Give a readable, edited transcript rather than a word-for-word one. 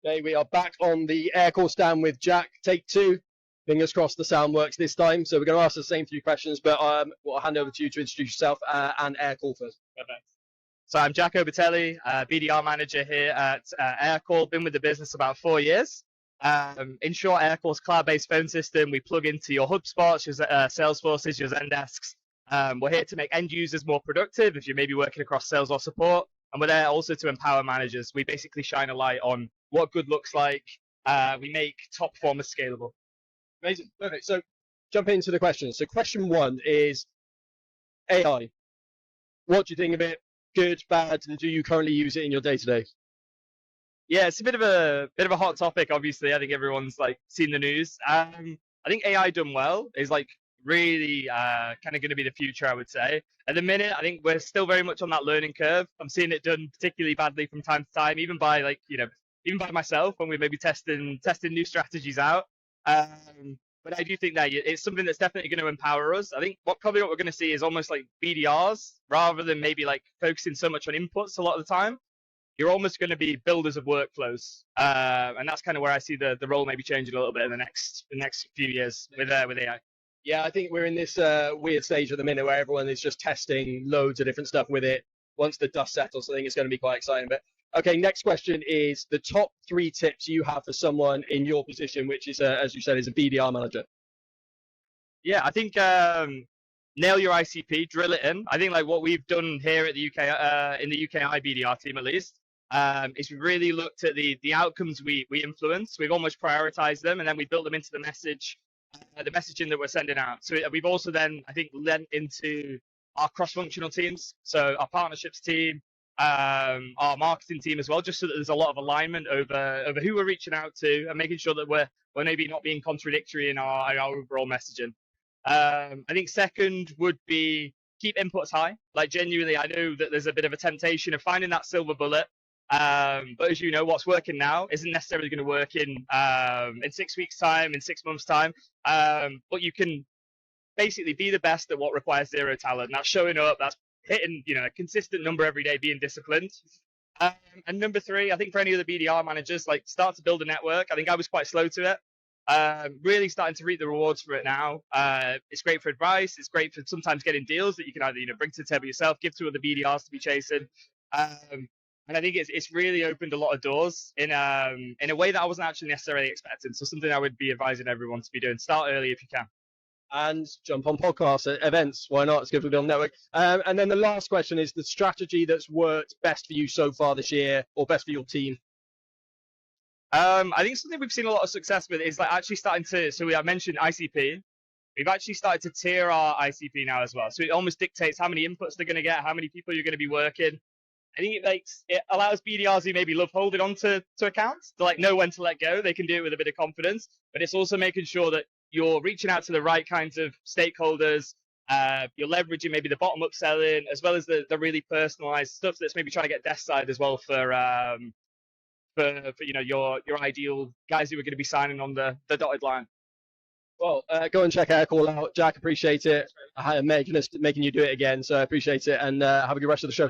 Okay, we are back on the Aircall stand with Jack. Take two. Fingers crossed the sound works this time. So we're going to ask the same three questions, but we'll hand over to you to introduce yourself and Aircall first. Perfect. So I'm Jack Obertelli, BDR manager here at Aircall. Been with the business about 4 years. In short, Aircall's cloud-based phone system. We plug into your HubSpots, your Salesforces, your Zendesks. We're here to make end users more productive if you're maybe working across sales or support. And we're there also to empower managers. We basically shine a light on what good looks like. We make top performers scalable. Amazing. Perfect. So jump into the questions. So question one is AI. What do you think of it? Good, bad, and do you currently use it in your day-to-day? Yeah, it's a bit of a hot topic. Obviously, I think everyone's like seen the news. I think AI done well is like really kind of going to be the future, I would say. At the minute, I think we're still very much on that learning curve. I'm seeing it done particularly badly from time to time, even by even by myself when we're maybe testing new strategies out. But I do think that it's something that's definitely going to empower us. I think what we're going to see is almost like BDRs rather than maybe like focusing so much on inputs a lot of the time. You're almost going to be builders of workflows, and that's kind of where I see the role maybe changing a little bit in the next few years with AI. Yeah, I think we're in this weird stage at the minute where everyone is just testing loads of different stuff with it. Once the dust settles, I think it's going to be quite exciting. But okay, next question is the top 3 tips you have for someone in your position, which is, as you said, is a BDR manager. Yeah, I think nail your ICP, drill it in. I think like what we've done here at the UK, in the UKI BDR team at least, is we really looked at the outcomes we influence. We've almost prioritized them, and then we built them into the messaging that we're sending out. So we've also then, I think, lent into our cross-functional teams. So our partnerships team, our marketing team as well, just so that there's a lot of alignment over who we're reaching out to and making sure that we're maybe not being contradictory in our overall messaging. I think second would be keep inputs high. Like genuinely, I know that there's a bit of a temptation of finding that silver bullet. But as you know, what's working now isn't necessarily going to work in 6 weeks' time, in 6 months' time. But you can basically be the best at what requires zero talent. That's showing up, that's hitting, a consistent number every day, being disciplined. And number 3, I think for any of the BDR managers, like start to build a network. I think I was quite slow to it. Really starting to reap the rewards for it now. It's great for advice. It's great for sometimes getting deals that you can either bring to the table yourself, give to other BDRs to be chasing. And I think it's really opened a lot of doors in a way that I wasn't actually necessarily expecting. So something I would be advising everyone to be doing. Start early if you can. And jump on podcasts, events. Why not? It's good for the network. And then the last question is the strategy that's worked best for you so far this year, or best for your team. I think something we've seen a lot of success with is like actually starting to. So I mentioned ICP. We've actually started to tier our ICP now as well. So it almost dictates how many inputs they're going to get, how many people you're going to be working. I think it allows BDRs who maybe love holding on to accounts to like know when to let go. They can do it with a bit of confidence, but it's also making sure that you're reaching out to the right kinds of stakeholders. You're leveraging maybe the bottom up selling as well as the really personalized stuff that's maybe trying to get desk side as well for your ideal guys who are going to be signing on the dotted line. Well, go and check Aircall out, Jack. Appreciate it. Making you do it again, so I appreciate it, and have a good rest of the show.